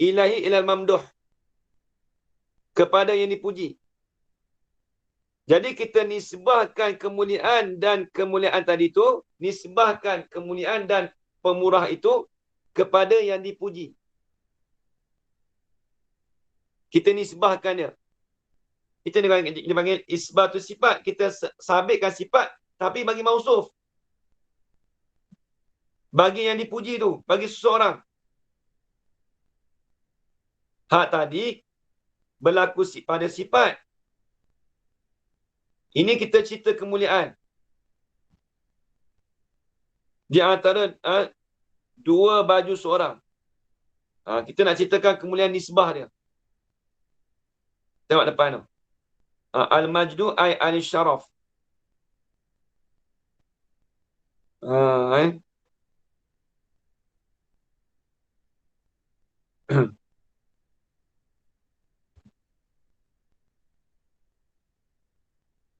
ilahi ilal mamduh, kepada yang dipuji. Jadi kita nisbahkan kemuliaan dan kemuliaan tadi tu, nisbahkan kemuliaan dan pemurah itu kepada yang dipuji. Kita nisbahkan dia. Kita dipanggil isbatu sifat. Kita sabitkan sifat tapi bagi mausuf. Bagi yang dipuji tu, bagi seseorang. Hak tadi berlaku pada sifat. Ini kita cerita kemuliaan. Di antara dua baju seorang. Kita nak ceritakan kemuliaan nisbah dia. Tengok depan tu. Al-majdu ay al-syaraf.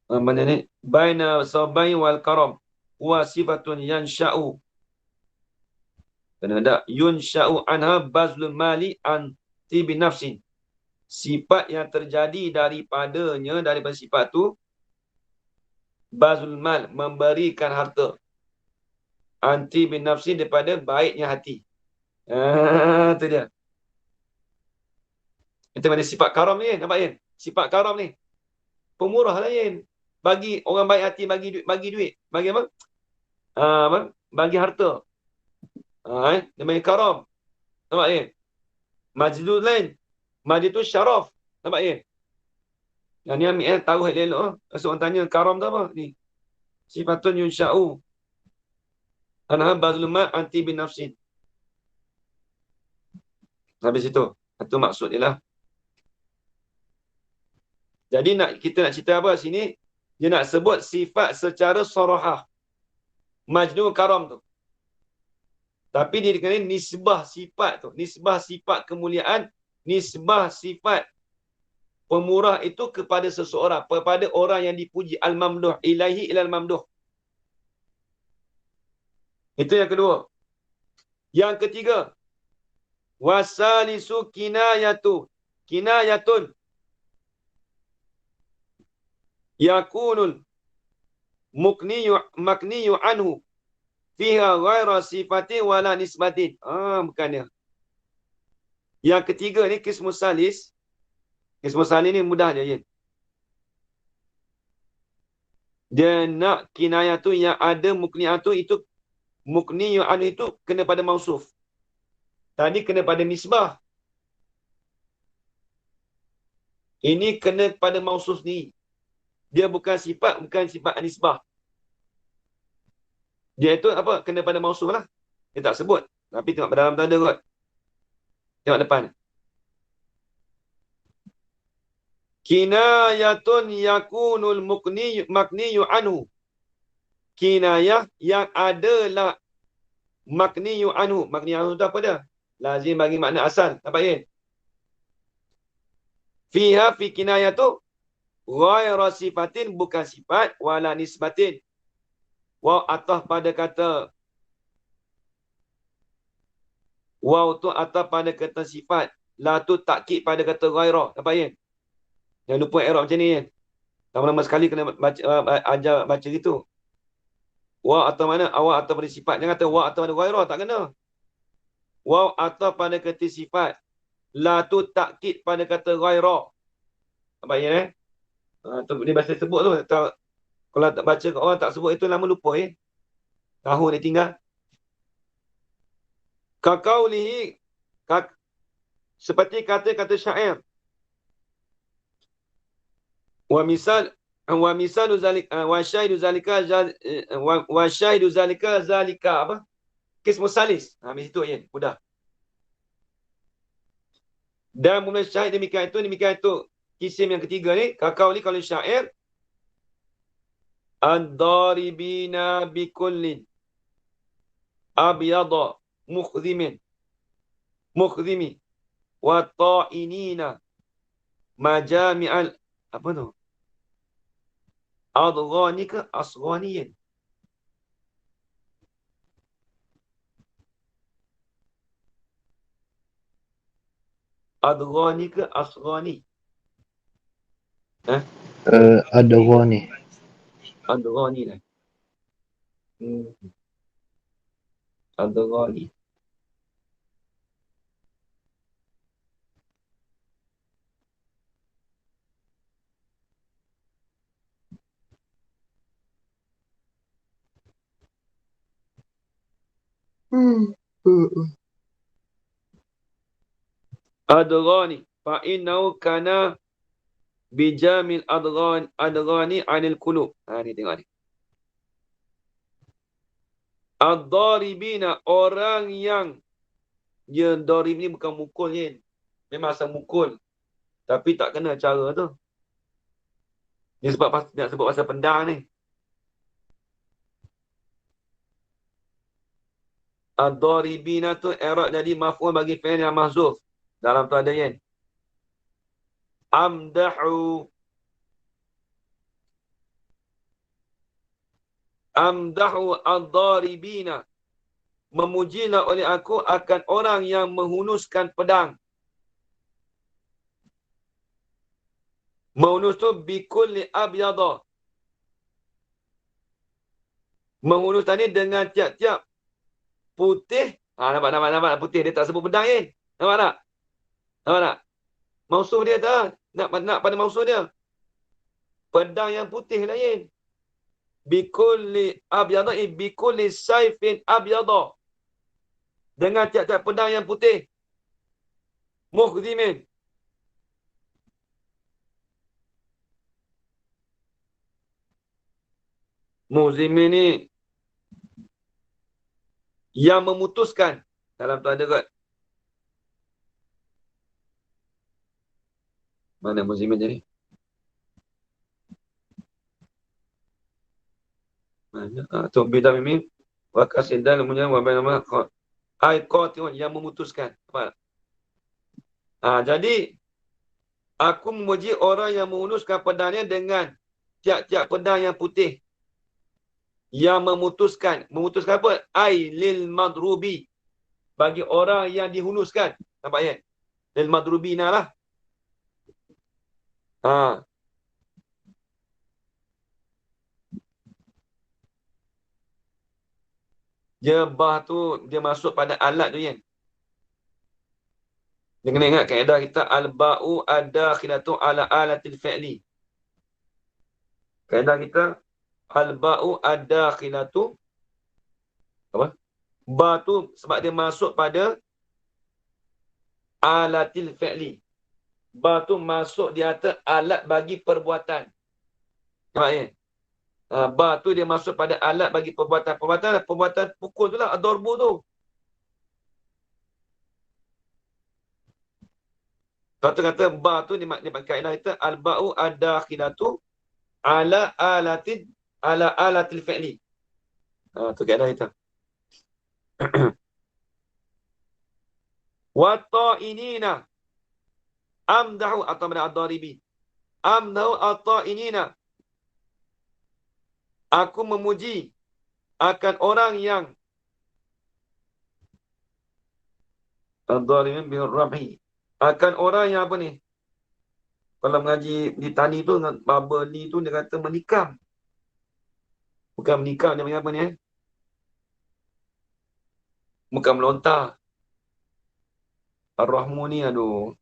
Mana ni? Baina sabai wal karam. Wa sifatun yansha'u. Kena ada yunsha'u anha bazlul mali an tibi nafsin. Sifat yang terjadi daripada sifat tu bazlul mal, memberikan harta. Anti bin nafsin, daripada baiknya hati. Tu dia. Kita ada sifat karam ni, nampak kan? Sifat karam ni. Pemurah lain. Bagi orang baik hati, bagi duit. Bagi apa? Apa? Bagi harta. Namanya karam. Nampak kan? Majdud lain. Majdud tu syaraf. Nampak kan? Yang ni ambil tahu elok-elok. Orang tanya karam tu apa? Ni. Sifatun yunsha'u. Anha bazlumat anti bin nafsin. Habis itu. Itu maksud dia lah. Jadi kita nak cerita apa sini? Dia nak sebut sifat secara sarahah. Majnun karam tu. Tapi dia dikenali nisbah sifat tu. Nisbah sifat kemuliaan. Nisbah sifat pemurah itu kepada seseorang. Kepada orang yang dipuji. Al-mamduh. Ilahi ilal mamduh. Itu yang kedua. Yang ketiga. Wasalisu kinayatu. Kinayatun. Yakunul makniyu anhu fiha ghaira sifati wala nisbatin. Bukan dia. Yang ketiga ni qismus salis. Qismus salis ni mudah je. Ya. Dia nak kinayah tu yang ada mukniyah tu itu mukniyu anhu itu kena pada mausuf. Tadi kena pada nisbah. Ini kena pada mausuf ni. Dia bukan sifat nisbah. Dia itu apa? Kena pada mausuf lah. Dia tak sebut. Tapi tengok pada dalam tanda kot. Tengok depan. Kinayatun yakunul makniyu anhu. Kinayah yang adalah makniyu anhu. Makniyu anhu itu apa dia? Lazim bagi makna asal. Nampak kan? Fiha fi kinayah tu ghaira sifatin, bukan sifat, wala nisbatin. Waw atah pada kata. Waw tu atah pada kata sifat. La tu takkid pada kata ghaira. Nampak kan? Jangan lupa i'rab macam ni kan. Lama-lama sekali kena ajar baca gitu. Waw atah mana? Awal atah pada sifat. Jangan kata waw atah pada ghaira. Tak kena. Waw atah pada kata sifat. La tu takkid pada kata ghaira. Nampak kan? Dia bahasa sebut tu. Kalau tak baca kat orang tak sebut itu lama lupa ya. Tahun dia tinggal. Kakaulihi. Seperti kata-kata syair. Wa misalu zalika wa syahidu zalika apa? Qismus salis. Habis itu ya. Mudah. Dan mula syahid demikian itu. Kisim yang ketiga ni, kakauli kalau syair. Ad-daribina bikullin. Abyada mukhdimi. Wa ta'inina. Majami'al. Apa tu? Adghani ke asghaniyin? Adghani ke asghani? Adghani. Adghani lah. Adghani. Adghani. Fa'innahu kana bijamil adghani anil qulub. Ni tengok ni. Ad-daribina, orang yang dia darib ni bukan mukul je. Memang asal mukul. Tapi tak kena cara tu. Dia nak sebut pasal pendang ni. Ad-daribina tu i'rab jadi maf'ul bagi fi'il yang mahzuf. Dalam tu ada kan. Amdahu ad-daribina. Memujilah oleh aku akan orang yang menghunuskan pedang. Menghunus tu bikulli abyada. Menghunus tadi dengan tiap-tiap putih. Nampak putih. Dia tak sebut pedang kan? Nampak tak? Mausuh dia tak? Nak pada mausuh dia. Pedang yang putih lain. Bikulli abyada, bikulli saifin abyada. Dengan tiap-tiap pedang yang putih. Muhzimin. Muhzimin ni yang memutuskan. Dalam tu ada kot. Mana muhzimin jadi? Mana? Tu bidang mimin. Wakasidan kemudian wabainama qati'un yang memutuskan. Apa? Jadi aku memuji orang yang menguluskan pedangnya dengan tiap-tiap pedang yang putih. Yang memutuskan. Memutuskan apa? Lil madrubi. Bagi orang yang dihuluskan. Nampak ya? Lil madrubina lah. Jebah tu dia masuk pada alat tu kan. Dia kena ingat kaedah kita al-ba'u ad-dakhilatu ala alatil fi'li. Kaedah kita al-ba'u ad-dakhilatu apa? Ba tu sebab dia masuk pada alatil fi'li. Ba tu masuk di atas alat bagi perbuatan. Nampak ya? Ba tu dia masuk pada alat bagi perbuatan. Perbuatan pukul tu lah. Ad-darbu tu. Kata kata ba tu dia kaedah kita al-ba'u ad-dakhilatu ala alatil fi'li. Tu kaedah kita. Wa ta'inina amdahu atau mana ad-daribi. Amdahu at-ta'inina. Aku memuji akan orang yang ad-daribi bil rabhi. Akan orang yang apa ni? Kalau mengaji di tani tu dengan babeli tu dia kata menikam. Bukan menikam, dia panggil apa ni Bukan melontar. Ar-Rahmu ni aduh.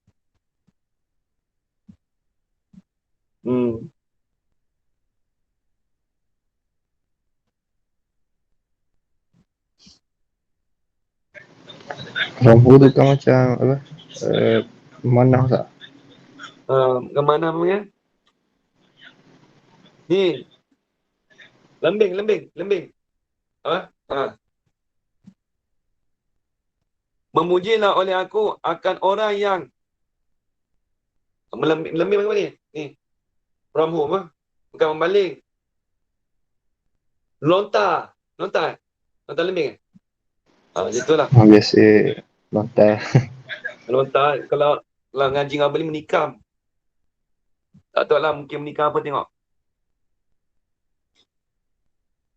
Rambu tu kan macam apa? Manah tak? Ke mana namanya? Ni. Lembing. Memujilah oleh aku akan orang yang melembing apa ni? Ni. Ramhu apa? Bukan membaling. Lontar lembing itulah. Biasa lontar. Lontar kalau ngaji dengan beli menikam. Tak tahu lah mungkin menikam apa tengok.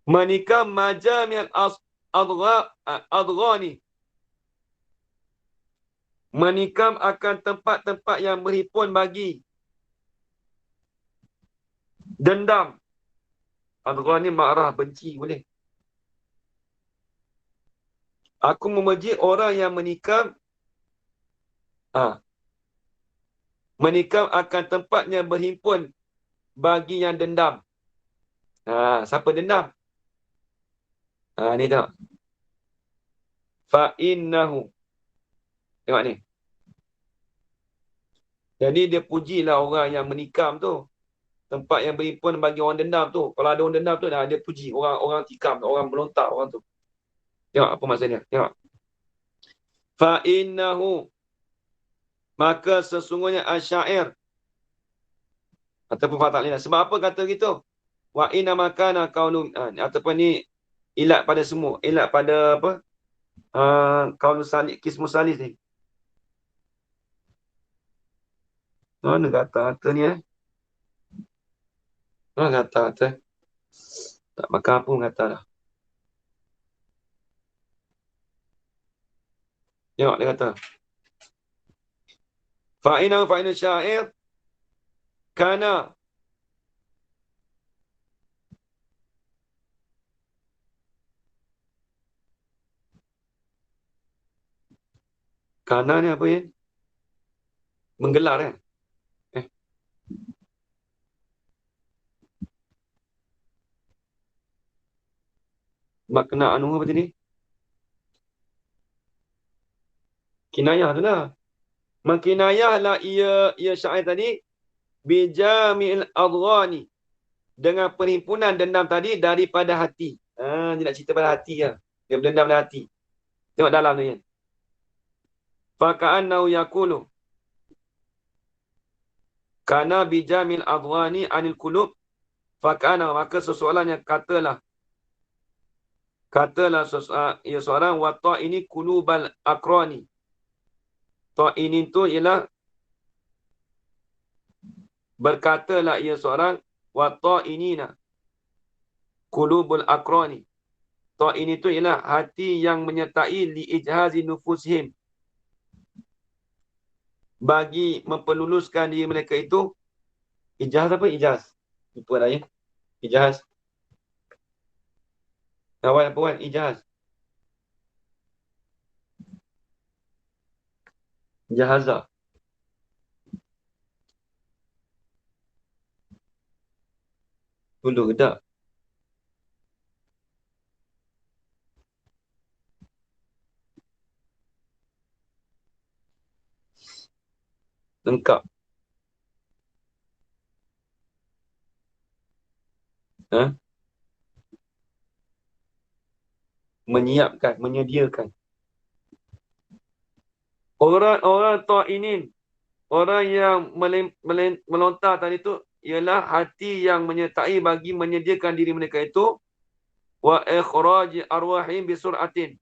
Menikam majami'al adghani. Menikam akan tempat-tempat yang berhimpun bagi dendam. Adghani marah, benci boleh. Aku memuji orang yang menikam. Menikam akan tempatnya berhimpun bagi yang dendam. Siapa dendam? Ni tengok. Fa'innahu. Tengok ni. Jadi dia pujilah orang yang menikam tu. Tempat yang berhimpun bagi orang dendam tu. Kalau ada orang dendam tu, dia puji. Orang tikam, orang melontar orang tu. Tengok apa maksudnya. Tengok. Fa'innahu. Maka sesungguhnya asyair. Ataupun fataklilah. Sebab apa kata gitu? Wa inna makana kaunu. Ataupun ni ilat pada semua. Ilat pada apa? Kaunu salih. Kismu salih ni. Mana kata ni Mana kata. Tak makan apa pun kata dah. Tengok dia kata. Fa'inna syair. Kana. Kana ni apa ya? Menggelar kan? Makna anu apa tadi? Kinayah tu lah. Mengkinayah lah ia syair tadi. Bijami'il adghani. Dengan perhimpunan dendam tadi daripada hati. Dia nak cerita pada hati lah. Dia berdendam pada hati. Tengok dalam tu kan. Faka'annau yakulu. Kana bijamil adghani anil kulub. Faka'ana. Maka seseorang yang katalah ia seorang wa ini kulubal akrani. Ini tu ialah berkatalah ia seorang wa inina kulubul akrani. Ini tu ialah hati yang menyertai li ijhazi nufusihim, bagi memperluluskan diri mereka itu. Ijaz apa? Ijaz. Lupa dah ya. Ijaz. Awal apa kan? Ijaz. Jahazah. Dulu ke tak? Lengkap. Menyiapkan, menyediakan. Orang ta'inin, orang yang melontar tadi itu ialah hati yang menyertai bagi menyediakan diri mereka itu wa ikhraj arwahim bisur'atin,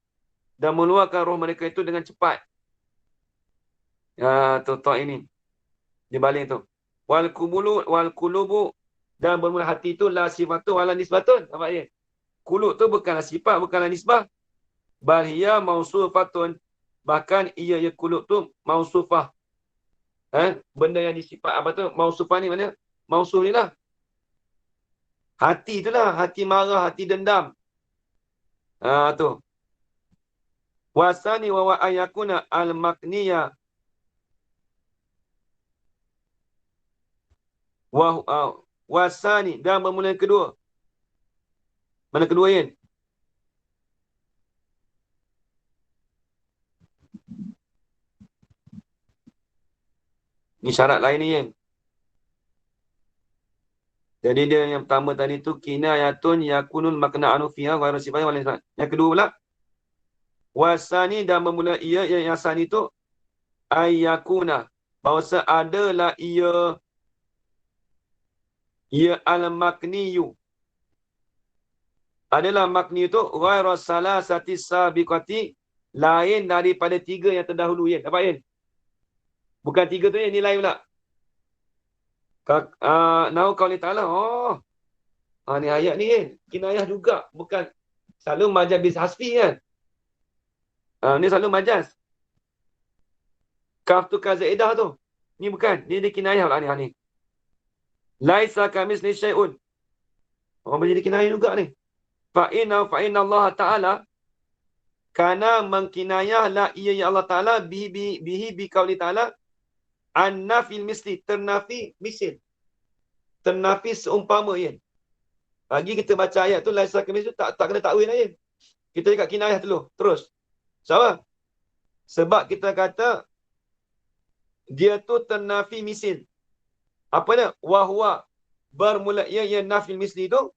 dan meluarkan roh mereka itu dengan cepat. Tu ta'inin. Di balik tu. Wal qulubu, dan bermula hati itu la sifatu wala nisbatun. Nampak dia? Kulub tu bukanlah sifat, bukanlah nisbah. Bal hiya mausufatun. Bahkan ia kulub tu mausufah. Benda yang disifat apa tu? Mausufah ni mana? Mausuf ni lah. Hati itulah. Hati marah, hati dendam. Tu. Wasani wa ayakuna al-makniya. Wasani, dan bermula kedua. Mana kedua Yen? Ni syarat lain ni Yen. Jadi dia yang pertama tadi tu kinayatun yakunul makna anu fiha wa rasifah wal insan. Yang kedua pula wasani, dan bermula ia yang asani tu ayyakuna, bahawa adalah ia al-makniyu, adalah makni itu ghairu salasati sabiqati, lain daripada tiga yang terdahulu Yen. Dapat Yen? Bukan tiga tu Yen, ni lain pula. Nau qauli ta'ala. Ni ayat ni Yen. Kinayah juga. Bukan selalu majaz bis hasfi kan. Ni selalu majaz. Kaf tu kazaidah tu. Ni bukan. Ni kinayah pula ni. Laisa kamisli syai'un. Menjadi kinayah juga ni. Fa'inna Allah Ta'ala, kana mengkinayah la ia ya Allah Ta'ala bihi bi qauli ta'ala an-nafil misli, ternafi misil, ternafi seumpama Yen. Lagi kita baca ayat tu laisa kamisli tak kena takwil Yen. Kita cakap kinayah dulu terus. Sebab kita kata dia tu ternafi misil. Apa dia? Wahwa, bermula ia nafil misli tu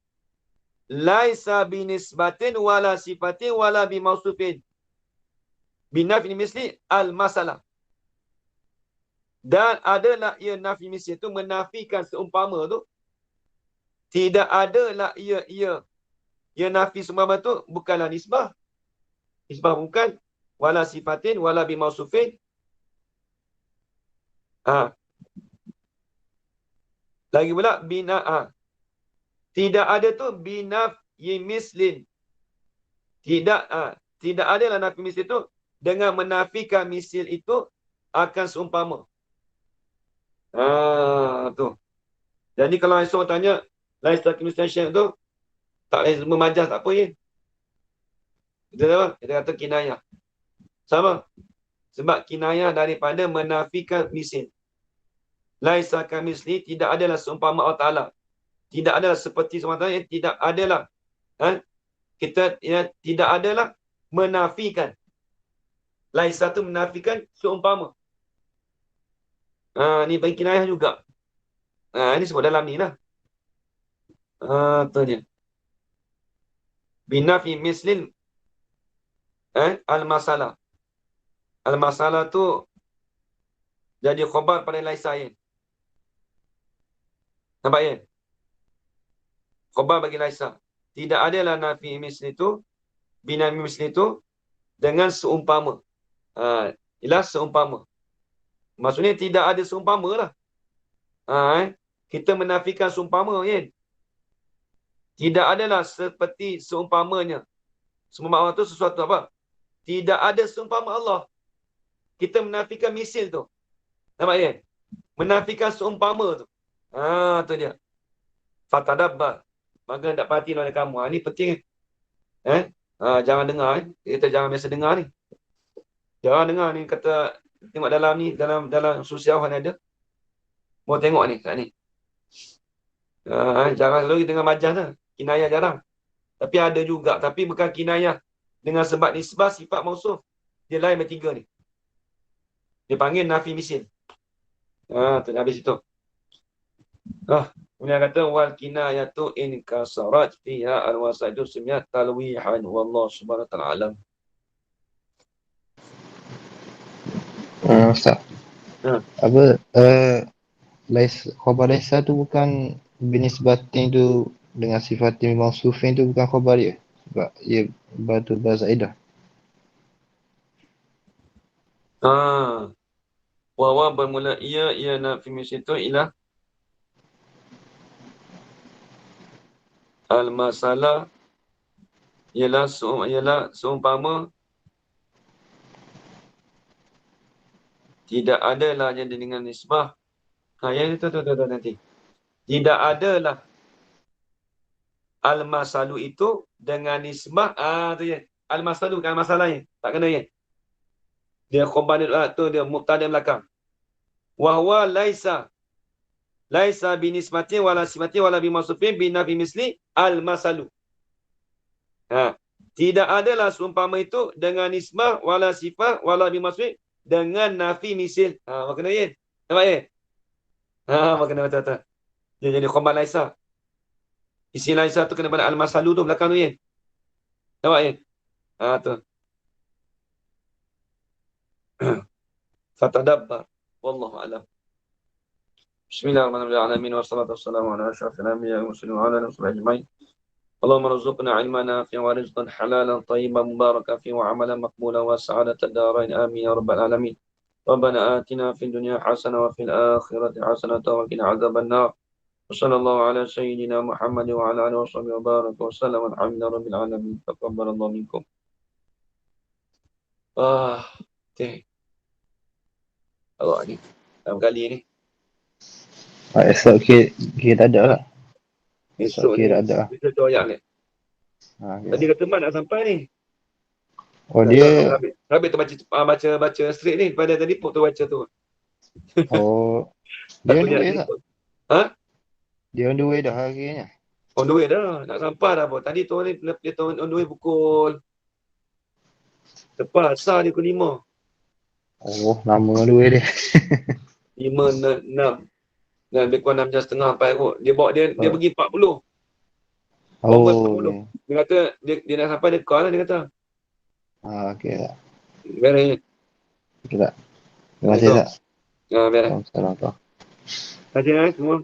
laisa binisbatin wala sifatin wala bimausufin. Binafil misli al-masalah. Dan adalah ia nafi misli itu menafikan seumpama tu. Tidak adalah ia nafi seumpama tu bukanlah nisbah. Nisbah bukan. Wala sifatin wala bimausufin. Lagi pula tidak ada tu binaf mislin. Tidak adalah nafi misil itu dengan menafikan misil itu akan seumpama. Tu. Jadi kalau seorang tanya laisa kamislihi syai' tu tak lain memajaz tak apa Yen. Kita kata kinayah. Sama. Sebab kinayah daripada menafikan misil. Laisa kamitsli, tidak adalah seumpama Allah Ta'ala. Tidak adalah seperti Allah Ta'ala, tidak adalah. Kita tidak adalah menafikan. Laisa tu menafikan seumpama. Ni bagi kinayah juga. Ini sebut dalam ni lah. Tu dia. Binafi mislin al-masalah. Al-masalah tu jadi khabar pada laisa ya. Nampak ya? Khabar bagi laisa. Tidak adalah nafi misli tu, binafi misli tu dengan seumpama. Ialah seumpama. Maksudnya tidak ada seumpama lah. Kita menafikan seumpama kan. Tidak adalah seperti seumpamanya. Seumpama tu sesuatu apa? Tidak ada seumpama Allah. Kita menafikan misil tu. Nampak kan? Menafikan seumpama tu. Tu dia. Fatadabbar. Maka tak perhati oleh kamu. Ini penting. Jangan dengar. Kita jangan biasa dengar ni. Jangan dengar ni. Kata, tengok dalam ni. Dalam sosial kan ada. Mau tengok ni. Kat ni. Jangan selalu dengar majaz lah. Kinayah jarang. Tapi ada juga. Tapi bukan kinayah. Dengan sebab nisbah sifat mausuf. Dia lain bertiga ni. Dia panggil nafi misil. Tu habis itu. Kemudian kata wal kinayatu in kasarat fiha al-wasaidu sumiyat talwihan wallahu subhanahu wa ta'ala alam. Ustaz. Apa khabar laisa tu bukan binisbatin tu dengan sifatin mausufin tu bukan khabar dia. Sebab ia batu bazaidah. Wawa bermula ia nafi misil tu ialah al-masalah ialah seumpama tidak adalah jadi dengan nisbah. Yang itu nanti. Tidak adalah al-masalu itu dengan nisbah. Tu ya. Al-masalu bukan masalahnya. Tak kena ya. Dia khabar tu dia mubtada belakang. Wa huwa laisa binisbati wala sifati wala bimasufin binafi misli al-masalu. Tidak adalah seumpama itu dengan nisbah wala sifah wala bimasufin dengan nafi misil. Makna ya. Nampak ya? Makna betul-betul. Dia jadi khabar laisa. Isi laisa tu kena pada al-masalu tu belakang tu ya. Nampak ya? Tu. Fatadabbar. Wallahu a'lam. Bismillahirrahmanirrahim. Wassalatu wassalamu ala asyrafil anbiya'i wal mursalin wa ala alihi washabbihi ajma'in. Allahumma rzuqna ilman nafi'an wa rizqan halalan tayyiban mubarakan fihi wa amalan maqbulan wa sa'adatan darain amin ya rabbal alamin. Rabbana atina fid dunya hasanah wa fil akhirati hasanah wa qina adzaban nar. Wa sallallahu ala sayyidina Muhammad wa ala alihi washabbihi wa baraka wa sallam alhamdulillahi rabbil alamin. Taqabbalallahu minkum. Okay. Allah ni. Dalam kali ni. Esok kita ada lah. Esok ni. kira ada. Kita doyak ni. Okay. Tadi kata Man nak sampai ni. Oh dia. Habis tu baca straight ni. Pada tadi pun tu baca tu. Oh. Dia on the way tak? Dia on the way dah akhirnya. On the way dah. Nak sampai dah pun. Tadi tu ni dia on the way pukul. Tepat asal dia pukul 5. Oh, lama on the way dia. 5, 6. Dan lebih kurang 6 jam setengah sampai kot. Dia bawa dia pergi 40. Oh. Dia kata dia nak sampai dia call lah dia kata. Okey tak. Beres. Okey tak. Terima kasih tak. Beres. Assalamualaikum. Terima kasih semua.